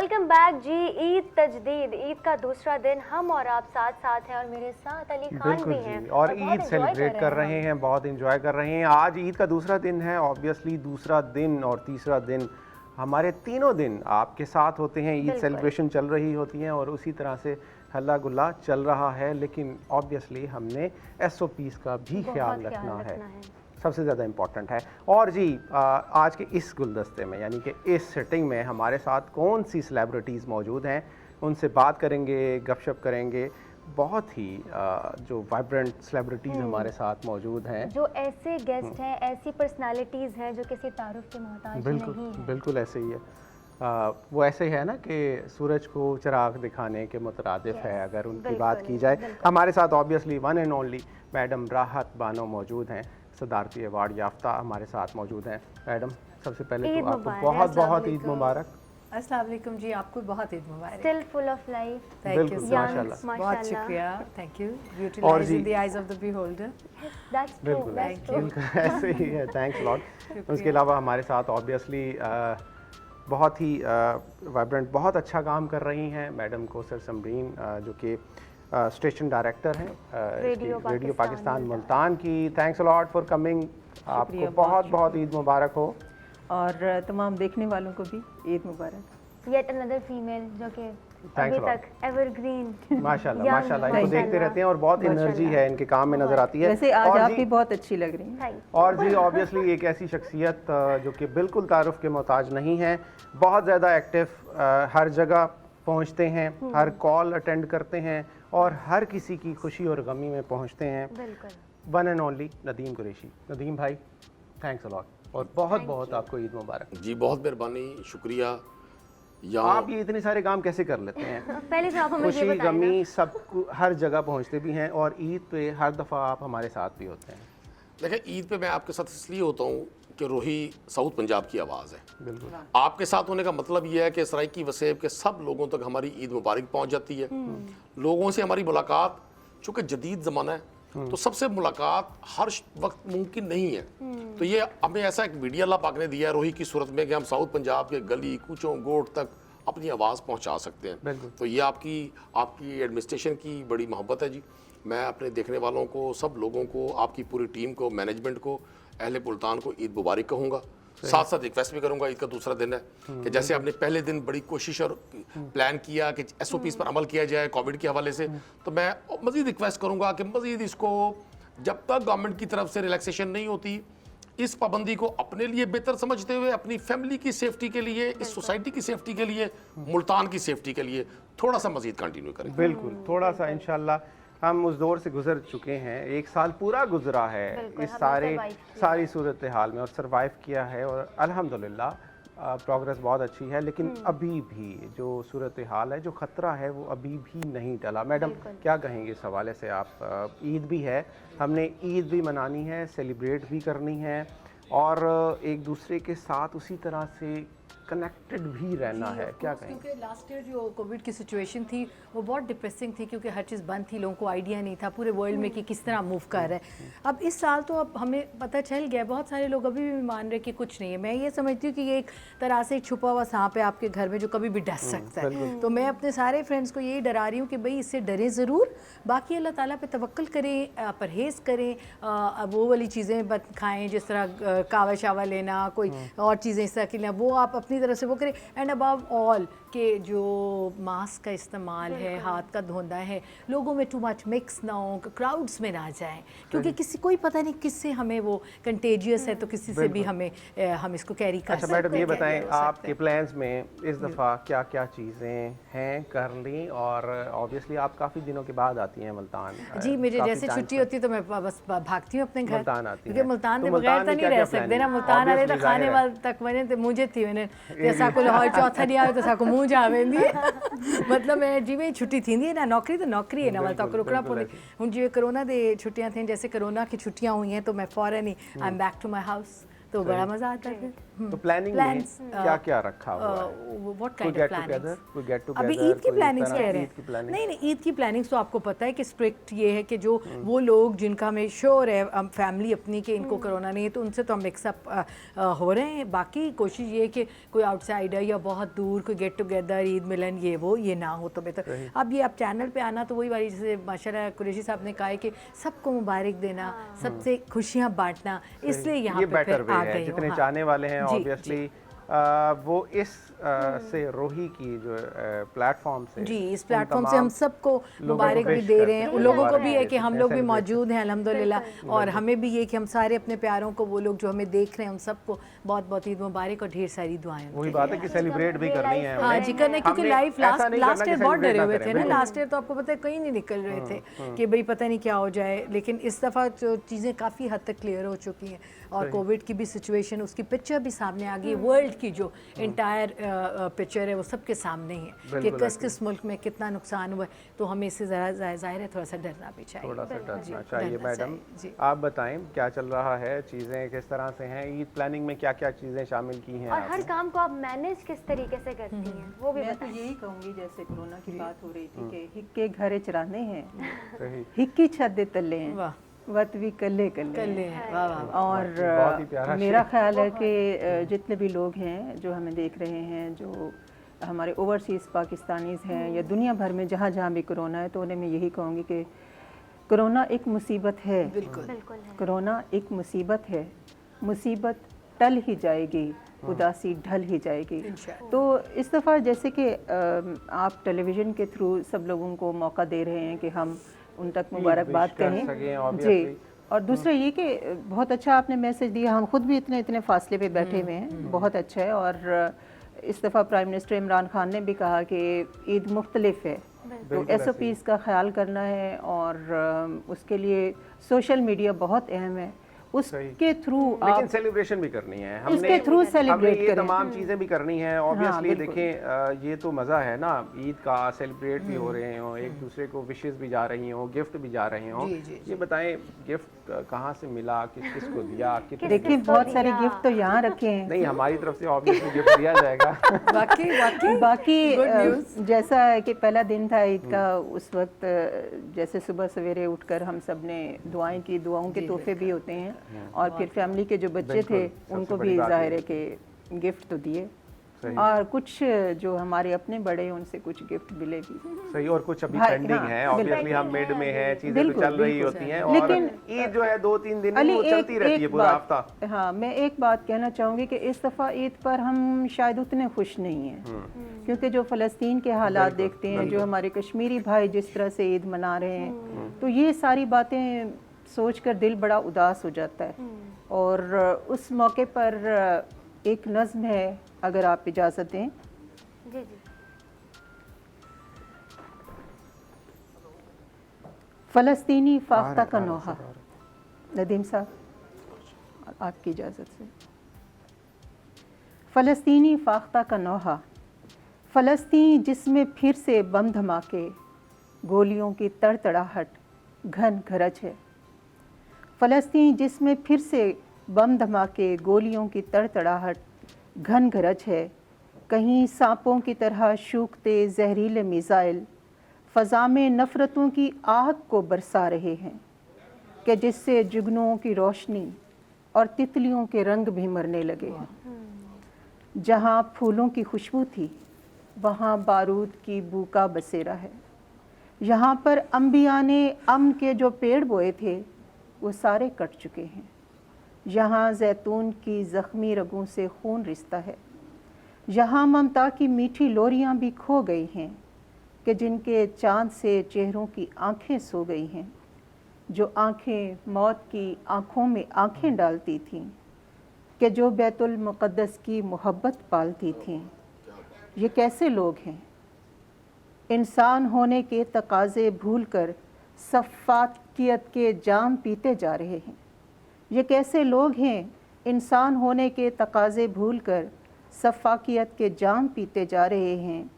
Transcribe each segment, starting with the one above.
Welcome back जी। ईद तजदीद, ईद का दूसरा दिन, हम और आप साथ साथ हैं और मेरे साथ अली खान भी हैं और ईद सेलिब्रेट कर रहे हैं, बहुत इंजॉय कर रहे हैं। आज ईद का दूसरा दिन है, ऑब्वियसली दूसरा दिन और तीसरा दिन हमारे तीनों दिन आपके साथ होते हैं। ईद सेलिब्रेशन चल रही होती हैं और उसी तरह से हल्ला गुल्ला चल रहा है, लेकिन ऑब्वियसली हमने SOPs का भी ख्याल रखना है, सबसे ज़्यादा इम्पॉर्टेंट है। और जी आज के इस गुलदस्ते में यानी कि इस सेटिंग में हमारे साथ कौन सी सेलिब्रिटीज़ मौजूद हैं, उनसे बात करेंगे, गपशप करेंगे। बहुत ही जो वाइब्रेंट सेलिब्रिटीज़ हमारे साथ मौजूद हैं, जो ऐसे गेस्ट हैं, ऐसी पर्सनालिटीज़ हैं जो किसी तारुफ के मोहताज नहीं हैं। बिल्कुल ऐसे ही है। वो ऐसे ही है ना कि सूरज को चिराग दिखाने के मुतरादिफ है। अगर उनकी बात की जाए, हमारे साथ obviously one and only madam राहत बानो मौजूद हैं, सदारती अवार्ड याफ्ता हमारे साथ मौजूद हैं। मैडम, सबसे पहले तो आपको बहुत बहुत ईद मुबारक। अस्सलाम वालेकुम जी, आपको बहुत ईद मुबारक। Still full of life. Thank you, माशाल्लाह, बहुत शुक्रिया, thank you. Beautiful in the eyes of the beholder. That's true, बिल्कुल ऐसे ही है। Thanks lot. उसके अलावा हमारे साथ ऑब्वियसली बहुत ही वाइब्रेंट, बहुत अच्छा काम कर रही हैं मैडम कोसर समरीन, जो कि स्टेशन डायरेक्टर हैं रेडियो पाकिस्तान मुल्तान की। Thanks a lot for coming. आपको बहुत बहुत ईद मुबारक हो और तमाम देखने वालों को भी ईद मुबारक। येट अनदर फीमेल जो कि अभी तक एवरग्रीन माशाल्लाह माशाल्लाह इनको देखते रहते हैं और बहुत एनर्जी है इनके काम में नजर आती है। वैसे आज आप भी बहुत अच्छी लग रही हैं। और जी ऑब्वियसली एक ऐसी शख्सियत जो कि बिल्कुल तारुफ के मोहताज नहीं है, बहुत ज़्यादा एक्टिव, हर जगह पहुंचते हैं, हर कॉल अटेंड करते हैं और हर किसी की खुशी और गमी में पहुंचते हैं। One and only Nadeem Qureshi. Nadeem भाई, थैंक्स अ लॉट और बहुत बहुत आपको ईद मुबारक। जी बहुत मेहरबानी, शुक्रिया। आप ये इतने सारे काम कैसे कर लेते हैं? पहले से आप हमें ये खुशी बताएं गमी सब हर जगह पहुंचते भी हैं और ईद पे हर दफ़ा आप हमारे साथ भी होते हैं। देखिए, ईद पे मैं आपके साथ इसलिए होता हूँ कि रोही साउथ पंजाब की आवाज़ है। बिल्कुल। आपके साथ होने का मतलब ये है कि सराइकी वसेब के सब लोगों तक हमारी ईद मुबारक पहुँच जाती है। लोगों से हमारी मुलाकात, चूँकि जदीद ज़माना है तो सबसे मुलाकात हर वक्त मुमकिन नहीं है। तो ये हमें ऐसा एक मीडिया अल्लाह पाक ने दिया है रोही की सूरत में कि हम साउथ पंजाब के गली कूचों गोट तक अपनी आवाज़ पहुंचा सकते हैं। तो ये आपकी एडमिनिस्ट्रेशन की बड़ी मोहब्बत है जी। मैं अपने देखने वालों को, सब लोगों को, आपकी पूरी टीम को, मैनेजमेंट को, अहले मुल्तान को ईद मुबारक कहूँगा। साथ साथ रिक्वेस्ट भी करूँगा, ईद का दूसरा दिन है कि जैसे आपने पहले दिन बड़ी कोशिश और प्लान किया कि SOPs पर अमल किया जाए कोविड के हवाले से, तो मैं मज़ीद रिक्वेस्ट करूँगा कि मज़ीद इसको, जब तक गवर्नमेंट की तरफ से रिलैक्सेशन नहीं होती, इस पाबंदी को अपने लिए बेहतर समझते हुए, अपनी फैमिली की सेफ्टी के लिए, इस सोसाइटी की सेफ्टी के लिए, मुल्तान की सेफ्टी के लिए थोड़ा सा मज़ीद कंटिन्यू करें। बिल्कुल, थोड़ा सा इंशाल्लाह। हम उस दौर से गुजर चुके हैं, एक साल पूरा गुजरा है इस सारी सूरत हाल में और सरवाइव किया है और अल्हम्दुलिल्लाह प्रोग्रेस बहुत अच्छी है। लेकिन अभी भी जो सूरत हाल है, जो ख़तरा है, वो अभी भी नहीं टला। मैडम क्या कहेंगे इस हवाले से आप? ईद भी है, हमने ईद भी मनानी है, सेलिब्रेट भी करनी है और एक दूसरे के साथ उसी तरह से कनेक्टेड भी रहना है। क्या कहें? क्योंकि लास्ट ईयर जो कोविड की सिचुएशन थी वो बहुत डिप्रेसिंग थी, क्योंकि हर चीज़ बंद थी, लोगों को आइडिया नहीं था पूरे वर्ल्ड में कि किस तरह मूव कर रहा है। अब इस साल तो अब हमें पता चल गया, बहुत सारे लोग अभी भी मान रहे कि कुछ नहीं है। मैं ये समझती हूँ कि ये एक तरह से छुपा हुआ सांप है आपके घर में जो कभी भी डस सकता है। तो मैं अपने सारे फ्रेंड्स को यही डरा रही हूँ कि भाई इससे डरें ज़रूर, बाकी अल्लाह ताला पे तवक्कल करें, परहेज़ करें, वो वाली चीज़ें मत खाएँ जिस तरह कावा शावा लेना, कोई और चीज़ें इस तरह की लेना, वो आप अपनी तरफ से वो करें। एंड अबव ऑल के जो मास्क का इस्तेमाल है, हाथ का धोना है, लोगों में टू मच मिक्स ना हो, क्राउड्स में ना जाएं, क्योंकि किसी कोई पता नहीं किससे हमें वो कंटेजियस है, तो किसी से भी हम इसको कैरी कर सकते हैं। मैडम ये बताएं, आपके प्लान्स में इस दफ़ा क्या क्या चीज़ें हैं कर ली? और ऑब्वियसली आप काफ़ी दिनों के बाद आती हैं मुल्तान। जी, मुझे जैसे छुट्टी होती है तो मैं बस भागती हूँ अपने घर, क्योंकि मुल्तान के बगैर तो नहीं रह सकते ना। मुल्तान वाले तो खाने वाले तक वने तो मुझे थी, मैंने जैसा को लाहौर चौथा नहीं आया तो साको मुँह जा वेंदी मतलब मैं जिवें छुट्टी थींदी है ना, नौकरी तो नौकरी है ना, वाल तक रुकना पड़े। हुण जिवें कोरोना दे छुट्टियां थी, जैसे कोरोना की छुट्टियां हुई हैं तो मैं फ़ौरन ही I am back to my house, तो बड़ा मज़ा आता है फिर। तो प्लानिंग में क्या क्या रखा हुआ है? व्हाट कोई kind of get planning? Together, कोई गेट टुगेदर, अभी ईद की प्लानिंग्स कह रहे ईद की हैं। प्लानिंग। नहीं नहीं, ईद की प्लानिंग्स तो आपको पता है कि स्ट्रिक्ट ये है कि जो वो लोग जिनका हमें श्योर है फैमिली अपनी कि इनको कोरोना नहीं है, तो उनसे तो हम मिक्सअप हो रहे हैं। बाकी कोशिश ये है कि कोई आउटसाइडर या बहुत दूर कोई गेट टुगेदर, ईद मिलन, ये ना हो तो बेहतर। अब ये आप चैनल पे आना तो वही वाली, जैसे माशाल्लाह कुरैशी साहब ने कहा है कि सबको मुबारक देना, सबसे खुशियाँ बांटना, इसलिए यहाँ ये पे बेटर फिर वे आ है। गई हूँ। जितने हाँ। चाहने वाले हैं जी, ऑब्वियसली वो इस से रोही की जो प्लेटफॉर्म से, जी, इस उन प्लेटफॉर्म से तमाम हम सबको लोगों को मुबारक भी wish दे करते रहे हैं। हैं, उन लोगों को मुबारक भी है देते कि हम हैं, लोग भी celebrate मौजूद हैं अल्हम्दुलिल्लाह, और हमें भी ये कि हम सारे अपने प्यारों को, वो लोग जो हमें देख रहे हैं, उन सबको बहुत बहुत ईद मुबारक और ढेर सारी दुआएं उनके वही लिए। बात है कि सेलिब्रेट भी करनी है हाँ हमें। जी, करना है, क्योंकि हमने लाइफ ऐसा नहीं लास्ट करना ईयर कि बहुत celebrate डरे ना हुए करें, थे ना। बिल्कुल। लास्ट ईयर तो आपको पता है कहीं नहीं निकल रहे थे कि भाई पता नहीं क्या हो जाए, लेकिन इस दफ़ा जो चीज़ें काफ़ी हद तक क्लियर हो चुकी हैं, और कोविड की भी सिचुएशन, उसकी पिक्चर भी सामने आ गई। वर्ल्ड की जो इंटायर पिक्चर है वो सबके सामने ही है कि किस किस मुल्क में कितना नुकसान हुआ है। तो हमें इससे ज़रा ज़ाहिर है थोड़ा सा डरना भी चाहिए। थोड़ा सा जी, डरना चाहिए। डरना मैडम जी। आप बताएं क्या चल रहा है, चीज़ें किस तरह से हैं, ईद प्लानिंग में क्या क्या चीज़ें शामिल की हैं और हर आपने? काम को आप मैनेज किस तरीके से करती हैं वो भी मैं तो बताएं। यही कहूँगी, जैसे कोरोना की बात हो रही थी कि हिक्के घरे चराने हैं, सही, हिक्की छत दे तले हैं, वाह, वत भी कल्ले कर कल्ले ले हैं। हैं, वाह वाह। और बहुत ही प्यारा मेरा ख्याल है कि जितने भी लोग हैं जो हमें देख रहे हैं, जो हमारे ओवरसीज़ पाकिस्तानीज़ हैं या दुनिया भर में जहाँ जहाँ भी कोरोना है, तो उन्हें मैं यही कहूँगी कि कोरोना एक मुसीबत है। बिल्कुल बिल्कुल है। कोरोना एक मुसीबत है, मुसीबत टल ही जाएगी, उदासी ढल ही जाएगी। इंशाअल्लाह। तो इस दफ़ा जैसे कि आप टेलीविज़न के थ्रू सब लोगों को मौका दे रहे हैं कि हम उन तक मुबारकबाद wish कर कहें सकें, जी। obviously। और दूसरा ये कि बहुत अच्छा आपने मैसेज दिया, हम खुद भी इतने इतने फासले पे बैठे हुए हैं, बहुत अच्छा है। और इस दफ़ा प्राइम मिनिस्टर इमरान खान ने भी कहा कि ईद मुख्तलिफ है, तो बिल्कुल SOPs का ख्याल करना है, और उसके लिए सोशल मीडिया बहुत अहम है, उसके थ्रू लेकिन आप सेलिब्रेशन भी करनी है उसके थ्रू हमने सेलिब्रेट ये करें। तमाम चीज़ें भी करनी है ऑब्वियसली। बिल्कुल। देखें ये तो मज़ा है ना, ईद का सेलिब्रेट भी हो रहे हों, एक दूसरे को विशेस भी जा रही हों, गिफ्ट भी जा रहे हों। जी, जी, ये बताएं गिफ्ट कहाँ से मिला, किस किस को दिया, कितने देखिए किसको बहुत सारे दिया? गिफ्ट तो यहाँ रखे हैं। नहीं हमारी तरफ से ऑब्वियसली गिफ्ट दिया जाएगा। वाकई वाकई बाकी Good news। जैसा है कि पहला दिन था ईद का, उस वक्त जैसे सुबह सवेरे उठकर हम सब ने दुआएं की, दुआओं के तोहफे भी होते हैं, और फिर फैमिली के जो बच्चे बिल्कुल, थे सबसे उनको बड़ी भी बात जाहिर ये है कि गिफ्ट तो दिए, सही। और कुछ जो हमारे अपने बड़े हैं उनसे कुछ गिफ्ट मिले भी। सही, और कुछ अभी भाई, पेंडिंग हाँ, है बिल्कुल। ऑब्वियसली, हम मिड में हैं, चीज़ें तो बिल्कुल, चल रही बिल्कुल। होती हैं, और लेकिन ईद जो है 2-3 दिन अली वो चलती रहती है पूरा हफ्ता। हाँ, मैं एक बात कहना चाहूँगी कि इस दफ़ा ईद पर हम शायद उतने खुश नहीं हैं, क्योंकि जो फ़लस्तीन के हालात देखते हैं, जो हमारे कश्मीरी भाई जिस तरह से ईद मना रहे हैं, तो ये सारी बातें सोचकर दिल बड़ा उदास हो जाता है। और उस मौके पर एक नज़्म है, अगर आप इजाज़त दें। जी जी। फ़लस्तीनी फाख्ता का नोहा, नदीम साहब आपकी इजाज़त से। फ़लस्तीनी फाख्ता का नोहा, फ़लस्तीन जिसमें फिर से बम धमाके, गोलियों की तड़तड़ाहट घन गरज है। फ़लस्तीन जिसमें फिर से बम धमाके, गोलियों की तड़तड़ाहट घन गरज है। कहीं सांपों की तरह शूखते जहरीले मिसाइल फ़ज़ा में नफ़रतों की आग को बरसा रहे हैं, कि जिससे जुगनुओं की रोशनी और तितलियों के रंग भी मरने लगे हैं। जहाँ फूलों की खुशबू थी, वहाँ बारूद की बू का बसेरा है। यहाँ पर अंबिया ने अमन के जो पेड़ बोए थे, वो सारे कट चुके हैं। यहाँ जैतून की ज़ख्मी रगों से खून रिश्ता है। यहाँ ममता की मीठी लोरियाँ भी खो गई हैं, कि जिनके चाँद से चेहरों की आँखें सो गई हैं, जो आँखें मौत की आँखों में आँखें डालती थीं, कि जो बैतुल मुक़द्दस की मोहब्बत पालती थीं। ये कैसे लोग हैं, इंसान होने के तकाज़े भूलकर सफ़ाकियत के जाम पीते जा रहे हैं। ये कैसे लोग हैं, इंसान होने के तकाज़े भूलकर सफ़ाकियत के जाम पीते जा रहे हैं,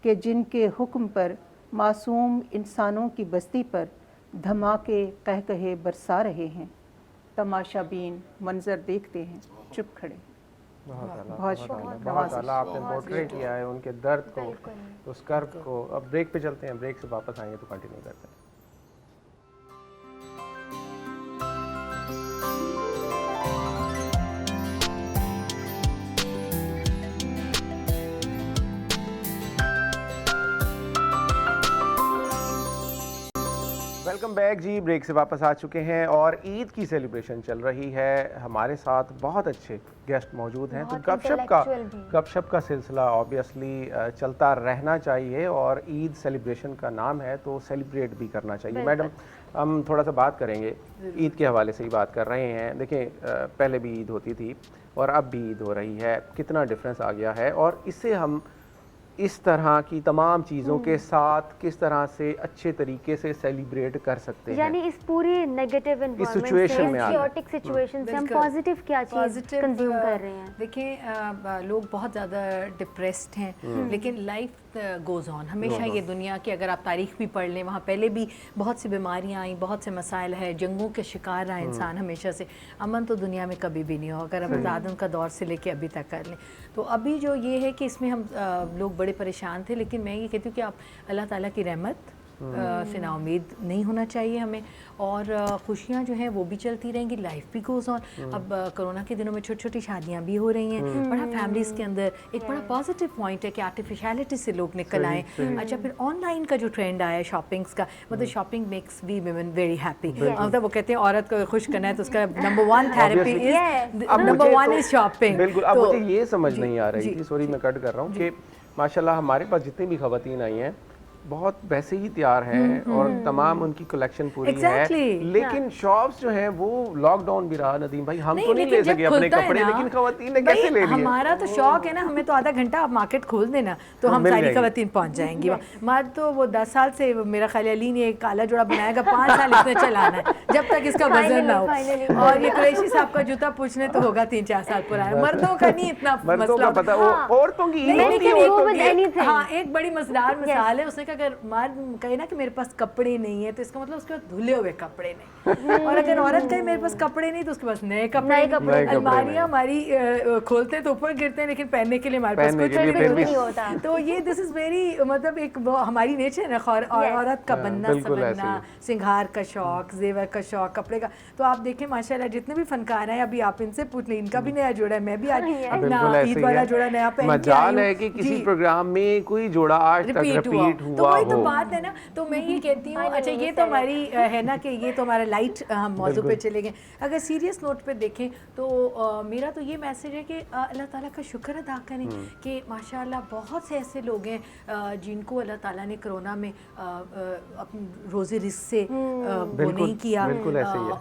कि जिनके हुक्म पर मासूम इंसानों की बस्ती पर धमाके कहकहे बरसा रहे हैं। तमाशाबीन मंज़र देखते हैं चुप खड़े। बहुत बहुत आला आपने पोर्ट्रे किया है उनके दर्द को, उस कर्व को। अब ब्रेक पे चलते हैं, ब्रेक से वापस आएंगे तो कंटिन्यू करते हैं। वेलकम बैक जी, ब्रेक से वापस आ चुके हैं और ईद की सेलिब्रेशन चल रही है। हमारे साथ बहुत अच्छे गेस्ट मौजूद हैं, तो गपशप का सिलसिला ऑब्वियसली चलता रहना चाहिए और ईद सेलिब्रेशन का नाम है तो सेलिब्रेट भी करना चाहिए। मैडम, हम थोड़ा सा बात करेंगे, ईद के हवाले से ही बात कर रहे हैं। देखें, पहले भी ईद होती थी और अब भी ईद हो रही है, कितना डिफरेंस आ गया है और इससे हम इस तरह की तमाम चीज़ों के साथ किस तरह से अच्छे तरीके से सेलिब्रेट कर सकते हैं, यानी इस पूरी नेगेटिव सिचुएशन में chaotic सिचुएशन से हम पॉजिटिव क्या चीज़ कंज्यूम कर रहे हैं। देखिए, लोग बहुत ज़्यादा डिप्रेस्ड हैं, लेकिन लाइफ गोज़ ऑन। हमेशा ये दुनिया की अगर आप तारीख भी पढ़ लें, वहाँ पहले भी बहुत सी बीमारियाँ आई, बहुत से मसाइल है, जंगों के शिकार रहा इंसान हमेशा से। अमन तो दुनिया में कभी भी नहीं हो, अगर हम आदम का दौर से लेके अभी तक कर लें। तो अभी जो ये है कि इसमें हम लोग बड़े परेशान थे, लेकिन मैं ये कहती हूँ कि आप अल्लाह ताला की रहमत से नाउमीद नहीं होना चाहिए हमें, और खुशियाँ जो हैं वो भी चलती रहेंगी, लाइफ भी गोज़ ऑन। अब कोरोना के दिनों में छोटी छोटी शादियाँ भी हो रही हैं, बड़ा फैमिलीज़ के अंदर एक बड़ा पॉजिटिव पॉइंट है कि आर्टिफिशियलिटी से लोग निकल आए। अच्छा, फिर ऑनलाइन का जो ट्रेंड आया शॉपिंग्स का, मतलब shopping makes we women very happy. मतलब वो कहते हैं औरत को खुश करना है तो उसका number 1 therapy number 1 is shopping. बिल्कुल। अब मुझे ये समझ नहीं आ रही थी, सॉरी मैं कट कर रहा हूँ, कि माशाल्लाह हमारे पास जितनी भी खवातीन आई हैं बहुत वैसे ही तैयार हैं और तमाम उनकी कलेक्शन पूरी है, लेकिन शॉप्स जो हैं वो लॉकडाउन भी रहा नदीम भाई, हम तो नहीं ले सके अपने कपड़े, लेकिन खवातीन ने कैसे ले लिए? हमारा तो शौक है ना, हमें तो आधा घंटा आप मार्केट खोल देना तो हम सारी खवातीन पहुंच जाएंगी। मर्द तो वो 10 साल से, मेरा ख्याल अली ने एक काला जोड़ा बनाएगा, 5 साल इसने चलाना है जब तक इसका वजन ना हो। और ये कुरैशी साहब का जूता पूछने तो होगा 3-4 साल पुराना। मर्दों का नहीं इतना मसला, पता औरतों की। हाँ, एक बड़ी मजेदार मिसाल है, उसने अगर मर्द कहे ना कि मेरे पास कपड़े नहीं है तो इसका मतलब उसके पास धुले हुए कपड़े नहीं, और अगर औरत कहे मेरे पास कपड़े नहीं तो उसके पास नए कपड़े। अलमारियां हमारी खोलते हैं तो ऊपर गिरते हैं, लेकिन पहनने के लिए हमारे पास कुछ नहीं होता। तो ये दिस इज वेरी, मतलब एक हमारी नेचर है औरत का बनना समझना, सिंगार का शौक, जेवर का शौक, कपड़े का। तो आप देखें माशाल्लाह जितने भी फनकार हैं, अभी आप इनसे पूछ लें, इनका भी नया जोड़ा है, मैं भी आज अपना ईद वाला जोड़ा नया पहन के आई हूं। है कि किसी प्रोग्राम में कोई जोड़ा आज तक रिपीट हुआ, तो वही तो बात है ना। तो मैं ये कहती हूँ, अच्छा ये तो हमारी है ना कि ये तो हमारा लाइट हम मौजू पे चले गए। अगर सीरियस नोट पे देखें तो मेरा तो ये मैसेज है कि अल्लाह ताला का शुक्र अदा करें कि माशाल्लाह बहुत से ऐसे लोग हैं जिनको अल्लाह ताला ने कोरोना में अपने रोज़े रिस्क से वो नहीं किया,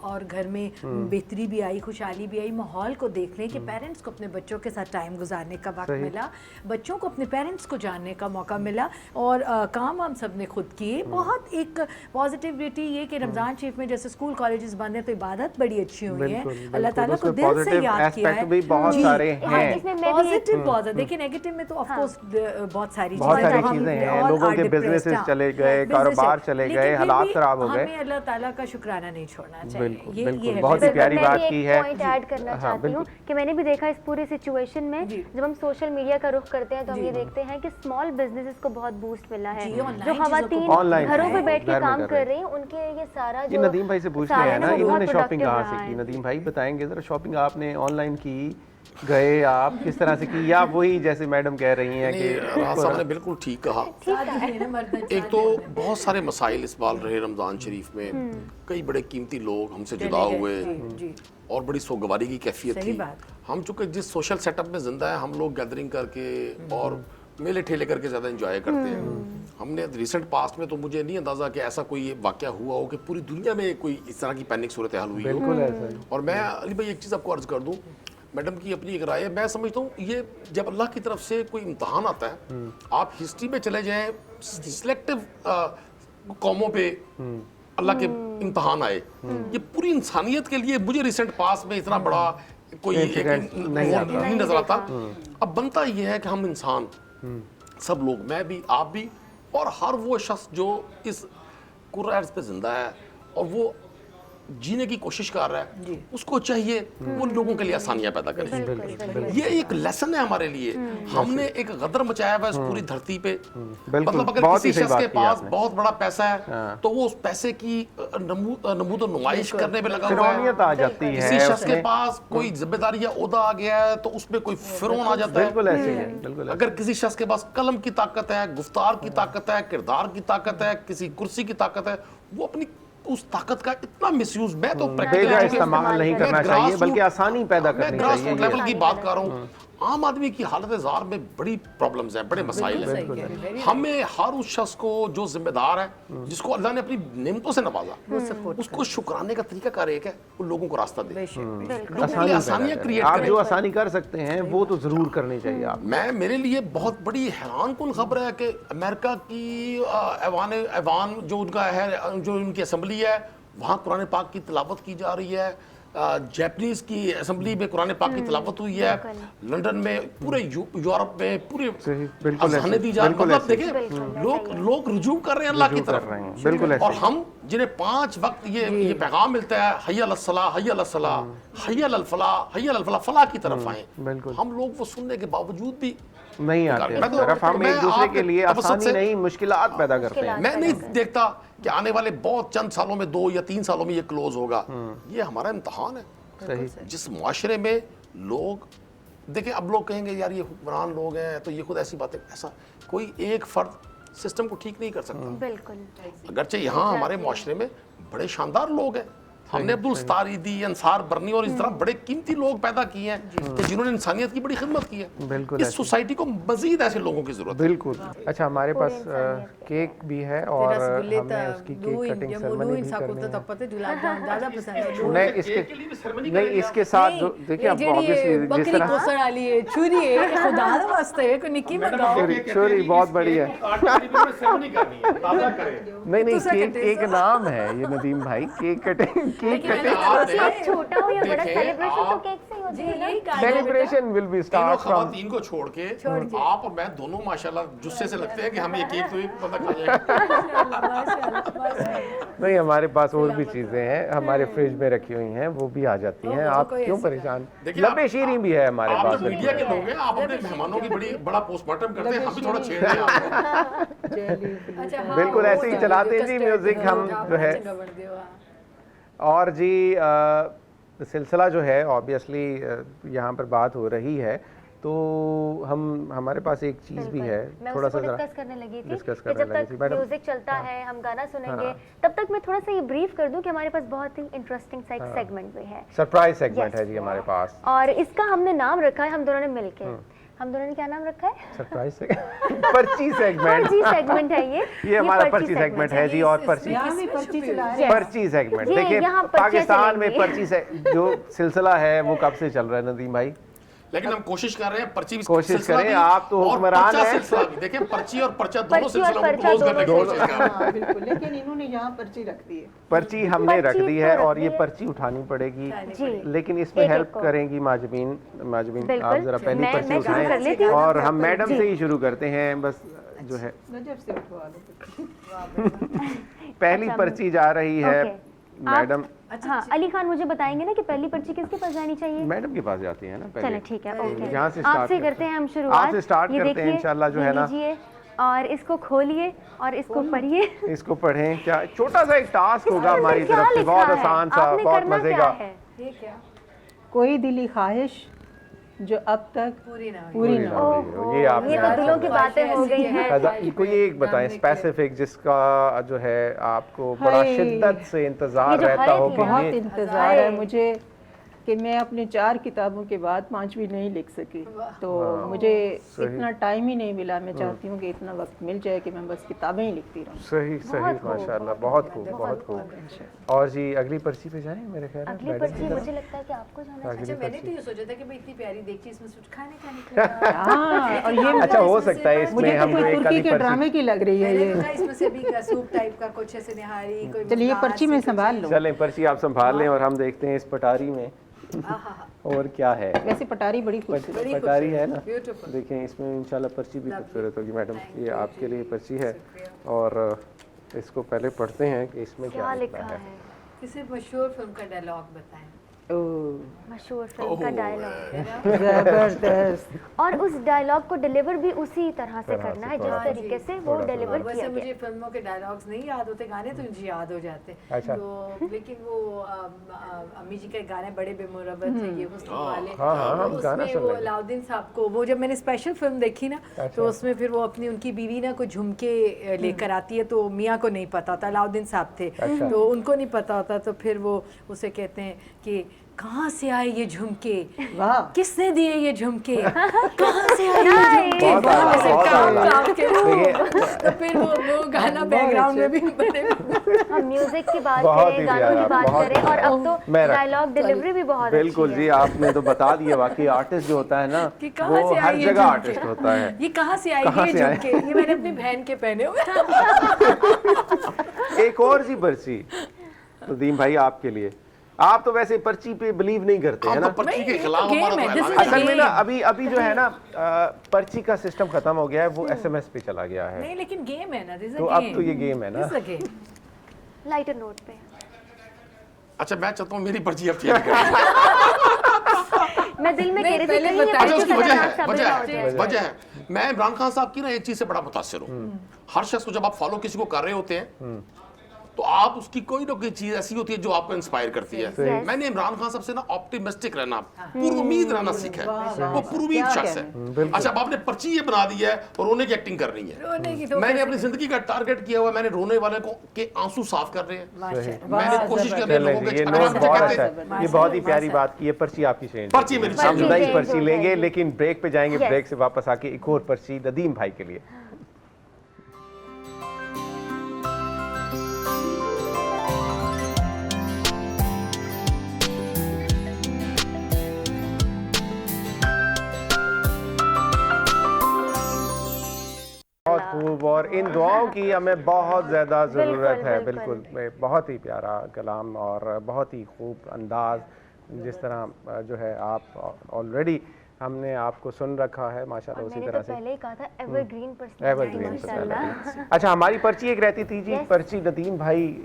और घर में बेहतरी भी आई, खुशहाली भी आई। माहौल को देख लें कि पेरेंट्स को अपने बच्चों के साथ टाइम गुजारने का वक्त मिला, बच्चों को अपने पेरेंट्स को जानने का मौका मिला, और काम हम सब ने खुद किए। बहुत एक पॉजिटिविटी ये कि रमज़ान शरीफ में जैसे स्कूल कॉलेजेस बंद हैं तो इबादत बड़ी अच्छी हुई है, अल्लाह ताला को दिल से याद किया है। बहुत सारे हैं पॉजिटिव बहुत, देखिए नेगेटिव में तो ऑफ कोर्स बहुत सारी चीजें हैं, लोगों के बिजनेसेस चले गए, कारोबार चले गए, हालात खराब हो गए। हमें अल्लाह ताला का शुक्राना नहीं छोड़ना चाहिए। बिल्कुल, बहुत ही प्यारी बात की है। पॉइंट ऐड करना चाहती हूँ कि मैंने भी देखा इस पूरी सिचुएशन में, जब हम सोशल मीडिया का रुख करते हैं तो हम ये देखते हैं कि स्मॉल बिजनेसेस को बहुत बूस्ट मिला है। जो खवातीन घरों पे बैठ के काम कर रही हैं, उनके ये सारा जो नदीम भाई से पूछ रहे हैं ना, इन्होंने शॉपिंग कहाँ से की? नदीम भाई बताएंगे जरा, शॉपिंग आपने ऑनलाइन की, गए आप किस तरह से की, या वही जैसे मैडम कह रही हैं कि राहत साहब ने बिल्कुल ठीक कहा। एक तो बहुत सारे मसाइल इस बार रहे रमज़ान शरीफ में, कई बड़े कीमती लोग हमसे जुदा हुए और बड़ी सोगवारी की कैफियत थी। हम चूँकि जिस सोशल सेटअप में जिंदा है, हम लोग गैदरिंग करके और मेले ठेले करके ज़्यादा एंजॉय करते हैं। हमने रिसेंट पास्ट में तो मुझे नहीं अंदाज़ा कि ऐसा कोई वाक़या हुआ हो कि पूरी दुनिया में कोई इस तरह की पैनिक सूरत हाल हुई। बिल्कुल ऐसा। और मैं अली भाई एक चीज़ आपको अर्ज़ कर दूँ, मैडम की अपनी एक राय है, मैं समझता हूँ ये जब अल्लाह की तरफ से कोई इम्तहान आता है, आप हिस्ट्री में चले जाएँ, सिलेक्टिव कौमों पे अल्लाह के इम्तहान आए, ये पूरी इंसानियत के लिए मुझे रिसेंट पास्ट में इतना बड़ा कोई नहीं नजर आता। अब बनता ये है कि हम इंसान सब लोग, मैं भी आप भी, और हर वो शख्स जो इस कुर्रा अर्ज़ पे जिंदा है, और वो जीने की कोशिश कर रहा है उसको चाहिए वो लोगों के लिए आसानियां पैदा करें। ये एक लेसन है हमारे लिए। हमने एक गदर मचाया हुआ है इस पूरी धरती पे। मतलब अगर किसी शख्स के पास बहुत बड़ा पैसा है तो वो उस पैसे की नमूद और नुमाइश करने पे लगा हुआ है। आ जाती है। किसी शख्स के पास कोई जिम्मेदारी या ओहदा आ गया है तो उसमें कोई फिरौन आ जाता है। बिल्कुल ऐसे ही है, बिल्कुल। अगर किसी शख्स के पास कलम की ताकत है, गुफ्तार की ताकत है, किरदार की ताकत है, किसी कुर्सी की ताकत है, वो अपनी उस ताकत का इतना मिसयूज, मैं तो बेजा इस्तेमाल नहीं करना चाहिए बल्कि आसानी पैदा करनी चाहिए। ग्रास रूट लेवल की बात कर रहा हूँ। आम आदमी की हालत ज़ार में बड़ी प्रॉब्लम्स हैं, बड़े मसाइल हैं। हमें हर उस शख्स को जो जिम्मेदार है, जिसको अल्लाह ने अपनी नेमतों से नवाजा, उसको शुक्राने का तरीका कार एक है, वो लोगों को रास्ता दे, लोगों के लिए आसानियां क्रिएट आप करें। जो आसानी कर सकते हैं वो तो जरूर करनी चाहिए आप। मैं मेरे लिए बहुत बड़ी हैरान कुन खबर है कि अमेरिका की ऐवान जो उनका है, जो उनकी असम्बली है, वहाँ कुरान पाक की तिलावत की जा रही है। जापानीज की असेंबली में कुरान पाक की तिलावत हुई है। लंदन में, पूरे यूरोप में पूरे अज़ानें दी जा रही हैं। मतलब देखिए लोग रुजू कर रहे हैं अल्लाह की तरफ। बिल्कुल। और हम जिन्हें 5 वक्त ये पैगाम मिलता है, हय्या अलस सलाह, हय्या अलस सलाह, हय्या अल फलाह, हय्या अल फलाह, फलाह की तरफ आए, हम लोग वो सुनने के बावजूद भी नहीं आते तरफ। हम एक दूसरे के लिए आसानी नहीं, मुश्किलात पैदा करते हैं। मैं नहीं देखता कि आने वाले बहुत चंद सालों में, 2 या 3 सालों में ये क्लोज होगा। ये हमारा इम्तिहान है। सही। जिस मुआशरे में लोग देखिए, अब लोग कहेंगे यार ये हुक्मरान लोग हैं तो ये खुद ऐसी बातें, ऐसा कोई एक फर्द सिस्टम को ठीक नहीं कर सकता। बिल्कुल। अगरचे यहाँ हमारे मुआशरे में बड़े शानदार लोग हैं। हमने अब्दुल सतारीदी, अंसार बरनी और इस तरह बड़े कीमती लोग पैदा किए हैं कि जिन्होंने इंसानियत की बड़ी खिदमत की है। बिल्कुल। इस सोसाइटी को मजीद ऐसे लोगों की जरूरत है। बिल्कुल। अच्छा, हमारे पास केक भी है और हमने उसकी केक कटिंग सेरेमनी भी करनी है। नहीं, इसके साथ जो देखिए आप ऑब्वियसली जिस तरह छोरी बहुत बड़ी है। नहीं, केक एक नाम है ये नदीम भाई। केक कटिंग छोटा हो या बड़ा सेलिब्रेशन तो केक से ही होती है ना। Celebration will be start from. खवातीन को छोड़ के आप और मैं दोनों माशाल्लाह जुस्से से लगते हैं कि हमें ये केक तो ही पता खा जाएगा। नहीं, हमारे पास और भी चीजें हैं, हमारे फ्रिज में रखी हुई हैं, वो भी आ जाती हैं। आप क्यों परेशान? लंबे शीरी भी है हमारे पास। आप मीडिया के लोग हैं, आप अपने मेहमानों की बड़ा पोस्टमार्टम करते हैं, हम भी थोड़ा छेड़ दें। बिल्कुल ऐसे ही चलाते हैं जी म्यूजिक हम जो है। और जी सिलसिला जो है ऑब्वियसली यहाँ पर बात हो रही है तो हमारे पास एक चीज़ भी है, थोड़ा सा डिस्कस करने लगी थी जब तक म्यूजिक चलता है, हम गाना सुनेंगे, तब तक मैं थोड़ा सा ये ब्रीफ कर दूं कि हमारे पास बहुत ही इंटरेस्टिंग सा एक सेगमेंट भी है, सरप्राइज सेगमेंट है जी हमारे पास। और इसका हमने नाम रखा है, हम दोनों ने मिलके, हम दोनों ने क्या नाम रखा है? Surprise segment. पर्ची सेगमेंट है ये हमारा पर्ची सेगमेंट है जी। और पर्ची सेगमेंट देखिए, पाकिस्तान में पर्ची से जो सिलसिला है वो कब से चल रहा है नदीम भाई? लेकिन हम कोशिश कर रहे हैं पर्ची कोशिश करें। आप तो हुक्मरान हैं। देखिए पर्ची और पर्चा दोनों सिलसिलों को क्लोज करने की कोशिश कर रहे हैं। बिल्कुल, लेकिन इन्होंने यहाँ पर्ची रख दी है। पर्ची हमने रख दी है और ये पर्ची उठानी पड़ेगी, लेकिन इसमें हेल्प करेंगी माजमीन। आप जरा पहली पर्ची उठाएं और हम मैडम से ही शुरू करते हैं। बस जो है पहली पर्ची जा रही है मैडम। अच्छा, अली खान मुझे बताएंगे ना कि पहली पर्ची किसके पास जानी चाहिए? मैडम के पास जाती है ना पहले। चलो ठीक है, ओके। यहाँ से आपसे करते हैं हम शुरुआत। आपसे स्टार्ट करते हैं इंशाल्लाह जो है ना। और इसको खोलिए और इसको पढ़िए। इसको पढ़ें। क्या छोटा सा एक टास्क होगा हमारी तरफ से, बहुत आसान सा, बहुत मजे का। कोई दिली ख्वाहिश जो अब तक पूरी ना हुई। ये तो दिलों की बातें हो गई हैं। कोई एक बताएं स्पेसिफिक जिसका जो है आपको बड़ा शिद्दत से इंतजार रहता हो। बहुत इंतजार है मुझे कि मैं अपने 4 किताबों के बाद 5वीं नहीं लिख सकी, तो मुझे इतना टाइम ही नहीं मिला। मैं चाहती हूँ कि इतना वक्त मिल जाए कि मैं बस किताबें ही लिखती रहूँ। सही माशाल्लाह, बहुत खूब। और जी अगली पर्ची पे जाएं मेरे ख्याल में। अगली पर्ची मुझे लगता है कि आपको जाना चाहिए। अच्छा, मैंने तो ये सोचा था कि भाई इतनी प्यारी देखी, इसमें कुछ खाने का निकला। हाँ, और ये अच्छा हो सकता है इसमें हम कोई तुर्की के ड्रामे की लग रही है ये। इसमें से भी सूप टाइप का कुछ ऐसे निहारी कोई। चलिए पर्ची में संभाल लो। चलें पर्ची आप संभाल लें और हम देखते हैं इस पटारी में और क्या है। वैसे पटारी बड़ी खूबसूरत पटारी है ना, देखें इसमें इंशाल्लाह पर्ची भी खूबसूरत होगी। मैडम ये आपके लिए पर्ची है और इसको पहले पढ़ते हैं कि इसमें क्या लिखा है। किसी मशहूर फिल्म का डायलॉग बताएं। मशहूर फिल्म का डायलॉग जबरदस्त। और उस डायलॉग को डिलीवर भी उसी तरह से करना है जिस तरीके से वो डिलीवर वैसे किया मुझे गया। फिल्मों के डायलॉग्स नहीं याद होते, गाने तो मुझे याद हो जाते। अच्छा। तो लेकिन वो अम्मी जी के गाने बड़े बेमुरब्बत थे, ये हुस्न वाले। हाँ, हम तो गाना उसमें सुन वो लेंगे। अलाउद्दीन साहब को, वो जब मैंने स्पेशल फिल्म देखी ना, तो उसमें फिर वो अपनी उनकी बीवी ना को झुमके लेकर आती है, तो मियाँ को नहीं पता होता, अलाउद्दीन साहब थे, तो उनको नहीं पता होता, तो फिर वो उसे कहते हैं कि कहाँ से आए ये झुमके, वाह। किसने दिए ये झुमके, कहाँ से आए ये झुमके, बहुत वहाँ से बहुत काम आगे। काम के तो फिर वो गाना बैकग्राउंड में भी बड़े हम म्यूजिक की बात बहुत करें, ही गानों प्यारा, की बात बहुत करें, और अब तो मैं रख- डायलॉग डिलीवरी भी बहुत बिल्कुल अच्छी जी, है। आपने तो बता दिया। वाकई आर्टिस्ट जो होता है ना, कि कहाँ वो से हर आए ये जगह झुमके? आर्टिस्ट होता है। ये कहाँ से आए कहाँ ये से आए? झुमके, ये मैंने अपनी बहन के पहने हुए। एक और जी पर्ची नदीम भाई आपके लिए। आप तो वैसे पर्ची पे बिलीव नहीं करते है हम ना? तो पर्ची नहीं, के ये तो खिलाफ game हमारा है, तो this ऐलान is a है। असल में ना game। अभी जो है ना, पर्ची का सिस्टम खत्म हो गया है, वो एसएमएस पे चला गया है। नहीं लेकिन गेम है ना, दिस तो अब तो ये गेम है ना। लाइटर नोट पे अच्छा मैं चाहता हूँ मेरी पर्ची अब चेंज कर। मैं दिल में कह रही थी पहले कहीं ये बताइए, अच्छा पर्ची उसकी वजह खतरनाक है, साबित वजह ना हो है, जाए। वजह है। मैं इमरान खान साहब की ना एक चीज से बड़ा मुतासिर हूँ। हर शख्स को जब आप फॉलो किसी को कर रहे होते हैं तो आप उसकी कोई ना कोई चीज ऐसी होती है जो आपको इंस्पायर करती है। Yes. मैंने इमरान खान साहब से ना ऑप्टिमिस्टिक रहना, पुरुमीद रहना सीखा है। वो पुरुमीद क्या शख्स है। अच्छा अब आपने पर्ची ये बना दी है और रोने की एक्टिंग करनी है। मैंने अपनी जिंदगी का टारगेट किया हुआ है, मैंने रोने वाले को के आंसू साफ कर रहे हैं। मैंने कोशिश कर रही है चलें लोगों जी, के ये अगर नोट आप मुझे बहुत कहते अच्छा है। ये बहुत ही प्यारी बात की है। पर्ची आपकी चेंज पर्ची मेरी हम change नई हो पर्ची जाएगी। लेंगे, लेकिन ब्रेक पे जाएंगे। Yes. ब्रेक से वापस आके एक और पर्ची नदीम भाई के लिए। बहुत खूब, और इन दुआओं की हमें बहुत ज़्यादा ज़रूरत है। बिल्कुल। बिल्कुल, बहुत ही प्यारा कलाम और बहुत ही खूब अंदाज, जिस तरह जो है आप ऑलरेडी हमने आपको सुन रखा है माशाल्लाह और उसी मैंने तरह तो से। पहले ही कहा था एवरग्रीन पर्ची एवरग्रीन माशाल्लाह। अच्छा, हमारी पर्ची एक रहती थी जी, Yes. पर्ची नदीम भाई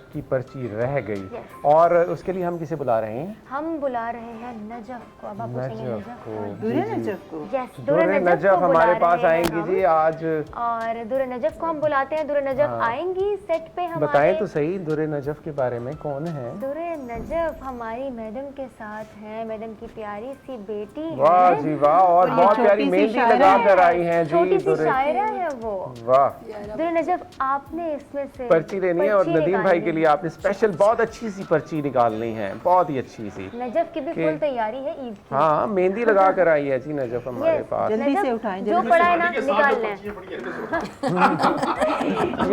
की पर्ची रह गई। Yes. और उसके लिए हम किसे बुला रहे हैं? हम बुला रहे हैं नजफ को। अब आप पूछेंगे नजफ नजफ को। दुरे नजफ को। यस, दुरे नजफ हमारे पास आएंगी जी आज। और दुरे नजफ को हम बुलाते हैं। दुरे नजफ आएंगी सेट पे हमारे। बताएं तो सही दुरे नजफ के बारे में, कौन है? दुरे नजफ हमारी मैडम के साथ हैं। मैडम की प्यारी सी बेटी वाह है। जी वाह, और बहुत छोटी प्यारी सी मेहंदी शायरा लगा कर है, आई हैं जी छोटी सी दुरे। शायरा है वो। वाह, दुरे नजफ आपने इसमें से पर्ची लेनी है और पर्ची नदीम भाई के निकालनी लिए आपने स्पेशल बहुत अच्छी सी पर्ची निकालनी है, बहुत ही अच्छी सी। है। नजफ की भी के- फुल तैयारी है ईद की। हाँ, मेहंदी लगा कर आई है जी नजफ हमारे Yes. पास। जल्दी से नजफ, उठाएं, जो जल्दी पड़ा से। है ना के साथ निकाल जो लें। पर्चियां पड़ी हैं,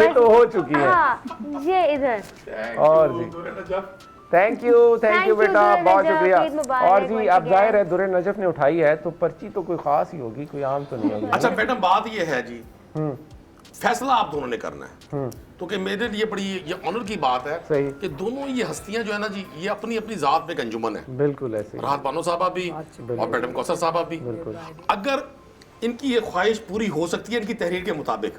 ये तो हो चुकी है। हाँ, ये इधर। और जी थैंक यू Thank you, बेटा, दुरे बहुत नजफ, शुक्रिया। ईद मुबारक और जी once अब again। जाहिर है दुरे नजफ ने उठाई है तो पर्ची तो कोई खास ही होगी, कोई आम तो नहीं होगी। अच्छा मैडम बात ये है जी, फैसला आप दोनों ने करना है। तो कि मेरे लिए बड़ी ये ऑनर की बात है सही। कि दोनों ये हस्तियां जो है ना जी, ये अपनी अपनी जात में एक अंजुमन है। बिल्कुल ऐसे ही। राहत बानो साहबा भी और मैडम कौसर साहबा भी। अगर इनकी ये ख्वाहिश पूरी हो सकती है इनकी तहरीर के मुताबिक,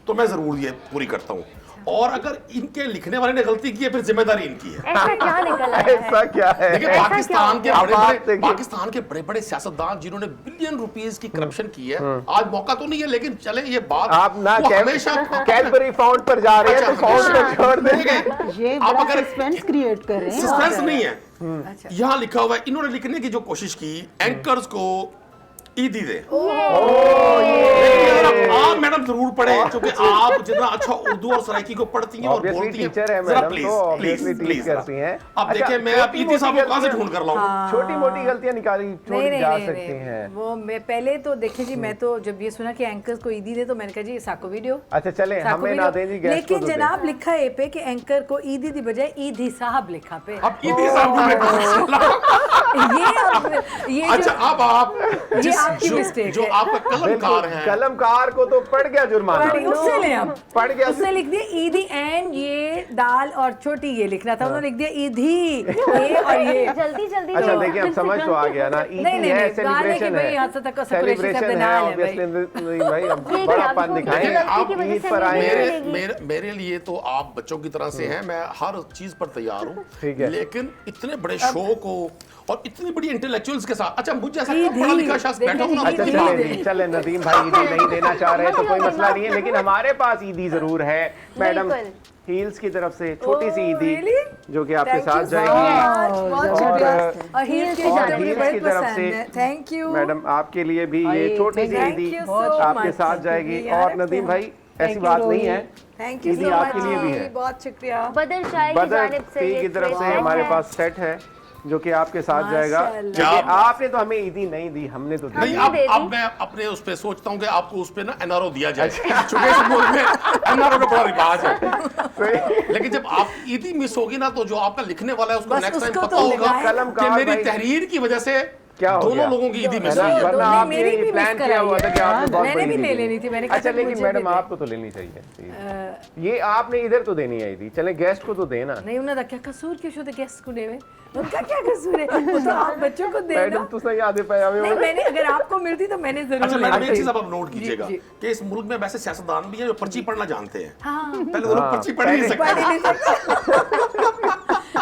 तो मैं जरूर ये पूरी करता हूँ। और अगर इनके लिखने वाले ने गलती की है फिर जिम्मेदारी इनकी है। ऐसा क्या निकल आया है? ऐसा क्या है? देखिए ऐसा पाकिस्तान के क्या हो गया? आप देखिए। पाकिस्तान के बड़े बड़े सियासतदान जिन्होंने बिलियन रुपीस की करप्शन की है, आज मौका तो नहीं है लेकिन चले ये बात आप ना वो हमेशा कैडबरी फाउंड पर जा रहे हैं तो अच्छा, फाउंड को छोड़ ठीक देंगे। है। ये आप बड़ा अगर सस्पेंस क्रिएट कर रहे हैं। सस्पेंस नहीं है, यहाँ लिखा हुआ है, इन्होंने लिखने की जो कोशिश की एंकर्स को ईदी दे। लेकिन आप मैडम जरूर पढ़े क्योंकि आप जितना अच्छा उर्दू और सराइकी को पढ़ती हैं और Obviously बोलती हैं। टीचर है जरा मैडम, प्लीज तो obviously प्लीज teach प्लीज करती हैं। अब अच्छा, देखिए मैं आप ईदी साहब को कहाँ से ढूंढ कर लाऊं? छोटी मोटी गलतियां निकाली छोड़ी नहीं जा नहीं सकती नहीं हैं। वो मैं पहले तो देखिए जी, मैं तो जब ये सुना कि एंकर्स को ईदी दे तो मैंने कहा जी साको वीडियो। अच्छा चले, साको हमें ना वीडियो। दें जी गेस्ट को लेकिन तो दें। जनाब लिखा है पे कि एंकर को ईदी दी बजाय ईदी साहब लिखा पे। अब ईदी साहब को मैं कहाँ से लाऊं? ये अच्छा अब आप ये आपकी जो mistake जो है। आपका कलमकार है कलमकार को तो पड़ गया जुर्माना, उससे ले अब पड़ गया, उसने लिख दिया ईदी एंड ये दाल और छोटी ये लिखना था, उन्होंने लिख दिया ईदी ये और ये जल्दी जल्दी। अच्छा देखिए अब समझ तो आ गया ना, ईद है, सेलिब्रेशन है, सेलिब्रेशन है ऑब्वियसली भाई, अब बड़ापन दिखाएं, आप ईद पर आए। मेरे लिए तो आप बच्चों की तरह से हैं, मैं हर चीज पर तैयार हूँ, ठीक है, लेकिन इतने बड़े शो को और इतनी बड़ी इंटेलेक्चुअल्स के साथ, अच्छा मुझे ऐसा पढ़ा लिखा शख्स बैठा हूं ना, अच्छा चले नदीम भाई ईदी नहीं देना चाह रहे तो कोई मसला नहीं है, लेकिन हमारे पास ईदी जरूर है मैडम, हील्स की तरफ से छोटी सी ईदी जो कि आपके साथ जाएगी, और हील्स की तरफ से थैंक यू मैडम आपके लिए भी ये छोटी सी ईदी आपके साथ जाएगी। और नदीम भाई ऐसी बात नहीं है, थैंक यू ईदी आपके लिए भी है, बहुत शुक्रिया। बदर शाही की बदर जानिब से की तरफ से हमारे पास सेट है जो कि आपके साथ जाएगा, माशाअल्लाह। क्योंकि आपने तो हमें ईदी नहीं दी, हमने तो दी। नहीं अब मैं अपने उस पे सोचता हूँ कि आपको उस पे ना एनआरओ दिया जाए, चूंकि इस मुल्क में एनआरओ का बड़ा रिवाज है, लेकिन जब आप ईदी मिस होगी ना तो जो आपका लिखने वाला है उसको नेक्स्ट टाइम पता होगा कि मेरी तहरीर की वजह से क्या हो दोनों गया? लोगों की ईदी मिस हुई है। वरना आपने मेरी भी प्लान मिस किया हुआ था कि आपने बहुत मैंने बड़ी भी ईदी ले दी। लेनी थी, मैंने कहा अच्छा लेकिन मुझे मैडम भी दे। आपको तो लेनी चाहिए, ये आपने इधर तो देनी है ईदी, चले गेस्ट को तो देना। नहीं उन्होंने क्या कसूर क्यों शो गेस्ट को देवे, उनका क्या कसूर है, वो तो आप बच्चों को देना। मैडम तुझे याद है पाया नहीं मैंने अगर आपको मिलती तो मैंने जरूर अच्छा मैडम एक ली। चीज अब आप नोट कीजिएगा जी, कि इस मुल्क में वैसे सियासतदान भी हैं जो पर्ची पढ़ना जानते हैं, हाँ पहले वो लोग पर्ची पढ़ नहीं सकते।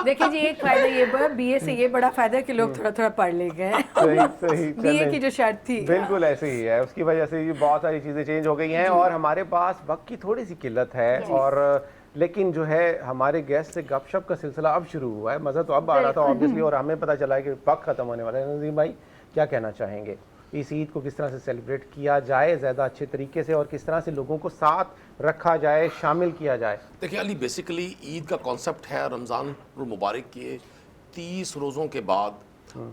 देखिए जी एक फायदा ये बीए से ये बड़ा फायदा है कि लोग थोड़ा थोड़ा पढ़ ले गए, सही बीए की जो शर्त थी बिल्कुल ऐसे ही है, उसकी वजह से ये बहुत सारी चीजें चेंज हो गई हैं और हमारे पास वक्त की थोड़ी सी किल्लत है, और लेकिन जो है हमारे गेस्ट से गपशप का सिलसिला अब शुरू हुआ है, मज़ा तो अब आ रहा था ऑब्वियसली, और हमें पता चला है कि वक्त खत्म होने वाला है। नदीम भाई क्या कहना चाहेंगे, इस ईद को किस तरह से सेलिब्रेट किया जाए ज़्यादा अच्छे तरीके से, और किस तरह से लोगों को साथ रखा जाए, शामिल किया जाए? देखिए अली बेसिकली ईद का कॉन्सेप्ट है रमज़ान मुबारक के 30 रोज़ों के बाद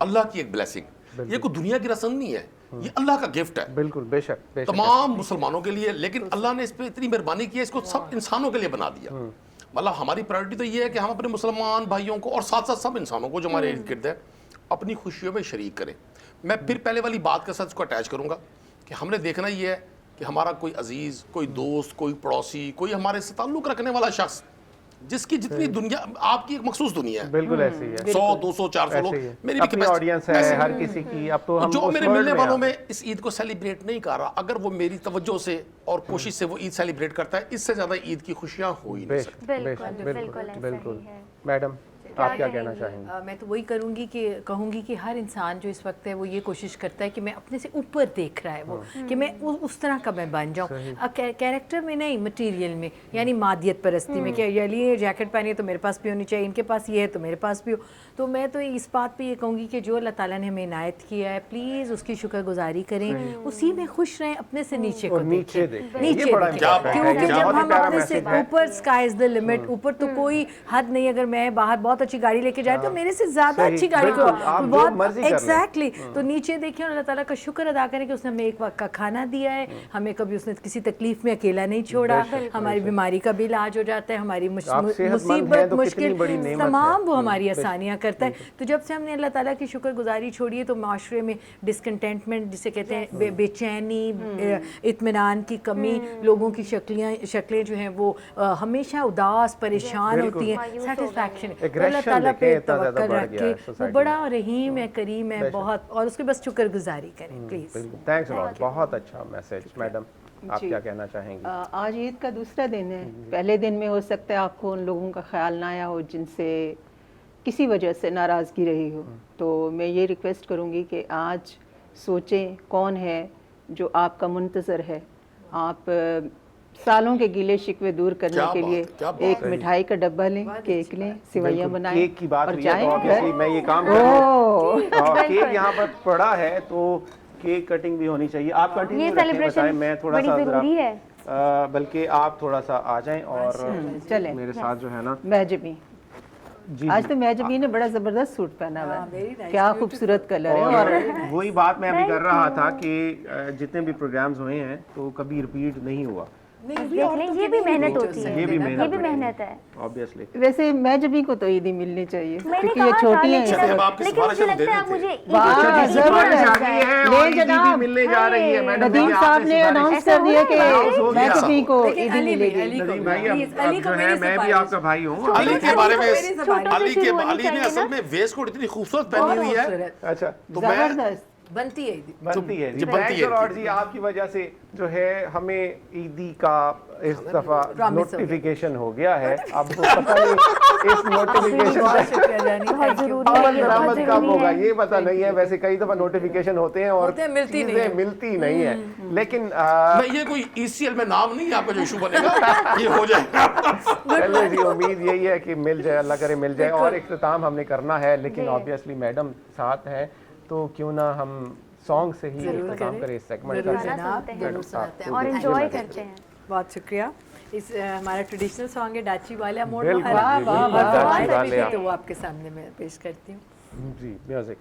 अल्लाह की एक ब्लेसिंग, ये कोई दुनिया की रस्म नहीं है, ये अल्लाह का गिफ्ट है, बिल्कुल बेशक तमाम मुसलमानों के लिए, लेकिन अल्लाह ने इस पर इतनी मेहरबानी की है, इसको सब इंसानों के लिए बना दिया। मतलब हमारी प्रायोरिटी तो ये है कि हम अपने मुसलमान भाइयों को और साथ साथ सब इंसानों को जो हमारे इर्द गिर्द है अपनी खुशियों में शरीक करें। मैं फिर पहले वाली बात के साथ इसको अटैच करूंगा कि हमने देखना ये है कि हमारा कोई अजीज़, कोई दोस्त, कोई पड़ोसी, कोई हमारे से ताल्लुक़ रखने वाला शख्स जिसकी जितनी दुनिया आपकी एक मखसूस दुनिया है, बिल्कुल ऐसी है, 100 200 400 लोग, मेरी भी अपनी ऑडियंस है हर किसी की। अब तो हम जो मेरे मिलने वालों में इस ईद को सेलिब्रेट नहीं कर रहा, अगर वो मेरी तवज्जो से और कोशिश से वो ईद सेलिब्रेट करता है, इससे ज्यादा ईद की खुशियां हो ही नहीं सकती। बिल्कुल मैडम आप क्या कहना चाहेंगे? मैं तो वही कहूँगी कि हर इंसान जो इस वक्त है वो ये कोशिश करता है कि मैं अपने से ऊपर देख रहा है वो, कि मैं उस तरह का मैं बन जाऊँ, कैरेक्टर में नहीं मटेरियल में, यानी मादियत परस्ती में, कि ये जैकेट पहनी है तो मेरे पास भी होनी चाहिए, इनके पास ये है तो मेरे पास भी हो। तो मैं तो इस बात पे ये कहूँगी कि जो अल्लाह ताला ने हमें इनायत किया है प्लीज़ उसकी शुक्रगुजारी करें, उसी में खुश रहें, अपने से नीचे को नीचे क्योंकि जब हम अपने से ऊपर स्काई इज द लिमिट, ऊपर तो कोई हद नहीं। अगर मैं बाहर बहुत अच्छी गाड़ी लेके जाए तो मेरे से ज्यादा अच्छी गाड़ी को बहुत एग्जैक्टली, तो नीचे देखिए अल्लाह ताला का शुक्र अदा करें कि उसने हमें एक वक्त का खाना दिया है, हमें कभी उसने किसी तकलीफ में अकेला नहीं छोड़ा, हमारी बीमारी का भी इलाज हो जाता है, हमारी मुसीबत मुश्किल तमाम वो हमारी आसानियाँ करता है। तो जब से हमने अल्लाह ताला की शुक्रगुजारी छोड़ी है तो माशरे में डिसकंटेंटमेंट जिसे कहते हैं, बेचैनी, इत्मीनान की कमी, लोगों की शक्लें जो हैं वो हमेशा उदास परेशान होती हैं, सेटिस्फैक्शन अल्लाह ताला पे तवक्कल रख के, वो बड़ा रहीम है, करीम है बहुत, और उसके बस शुक्रगुजारी करें प्लीज। थैंक्स अ लॉट, बहुत अच्छा मैसेज। मैडम आप क्या कहना चाहेंगी? आज ईद का दूसरा दिन है, पहले दिन में हो सकता है आपको उन लोगों का ख्याल ना आया हो जिनसे किसी वजह से नाराज़गी रही हो, तो मैं ये रिक्वेस्ट करूँगी कि आज सोचें कौन है जो आपका मुंतज़र है, आप सालों के गीले शिकवे दूर करने के लिए एक मिठाई का डब्बा लें, केक लें, सिवैयाँ बनाएं, केक की बात और हुई है तो जाएं ऑब्वियसली मैं ये काम करूँ, केक यहाँ पर पड़ा है तो केक कटिंग भी होनी चाहिए। आप कंटिन्यू रखें, मैं थोड़ा सा बल्कि आप थोड़ा सा आ जाएं और चलें मेरे साथ जो है ना महजबी, आज तो महजबी ने बड़ा जबरदस्त सूट पहना हुआ है, क्या खूबसूरत कलर है। और वही बात मैं अभी कर रहा था कि जितने भी प्रोग्राम्स हुए हैं तो कभी रिपीट नहीं हुआ, नहीं, देख लें, ये भी मेहनत होती है, ये भी मेहनत है। ऑब्वियसली वैसे मैजबी को तो ईदी मिलनी चाहिए मैंने क्योंकि ये कहा था, छोटी है। लेकिन हम आपकी लेकिन मुझे सिफारिशें लगता है दे आप देते मुझे हैं। ईदी वाह, की जरूर सिफारिश है। है। ले और ईदी भी जनाब। मिलने जा रही है मैडम नदीम जी, साहब आपने ने सिफारिश- अनाउंस ऐसा कर दिया हुआ है? कि मैजबी को लेकिन ईदी अली भी, मिलेगी। अली को नदीम भाई, Please, अब अली जो को है मेरी मैं भी सिफारिश। आपका भाई हूँ। छोटे अली से के बारे में मेरी सिफारिश। अली शुरू होनी ने चाहिए असल ना। में वेस्ट कोट इतनी खूबसूरत बहुत पहनी हुई है, खूबसूरत अच्छा तो मैं जबरदस्त बनती है ईदी। बनती है जी, जो बनती थैंक्स है। लॉर्ड जी, आपकी वजह से जो है हमें ईदी का इस दफा Promise हो गया। नोटिफिकेशन हो गया है। अब पता नहीं इस नोटिफिकेशन बहुत शुक्रिया जानी, बहुत thank you। जरूरी है, अमल ये बहुत दरामद कब जरूरी होगा है। ये पता नहीं है। वैसे कई दफा नोटिफिकेशन होते हैं और होते हैं, मिलती नहीं चीजें है। मिलती नहीं है, लेकिन मैं ये कोई ECL में नाम नहीं है आपका जो इशू बनेगा, ये हो जाएगा। चलिए जी, उम्मीद यही है कि मिल जाए, अल्लाह करे मिल जाए। बिल्कुल। और इख्तिताम हमने करना है, लेकिन जी। ऑब्वियसली मैडम साथ है तो क्यों ना हम सॉन्ग से ही जरूर इख्तिताम करें। करें इस सेगमेंट जरूर का। गाना जनाब, सुनते हैं। जरूर सुनाते हैं। और Thank एंजॉय you। करते हैं। बहुत शुक्रिया। इस हमारा ट्रेडिशनल सॉन्ग है डाची वाला मोड़ बिल्कुल, महाराज। बिल्कुल, और डाची फरमाइश वाले भी आप। तो वो आपके सामने मैं पेश करती हूँ। जी, म्यूजिक।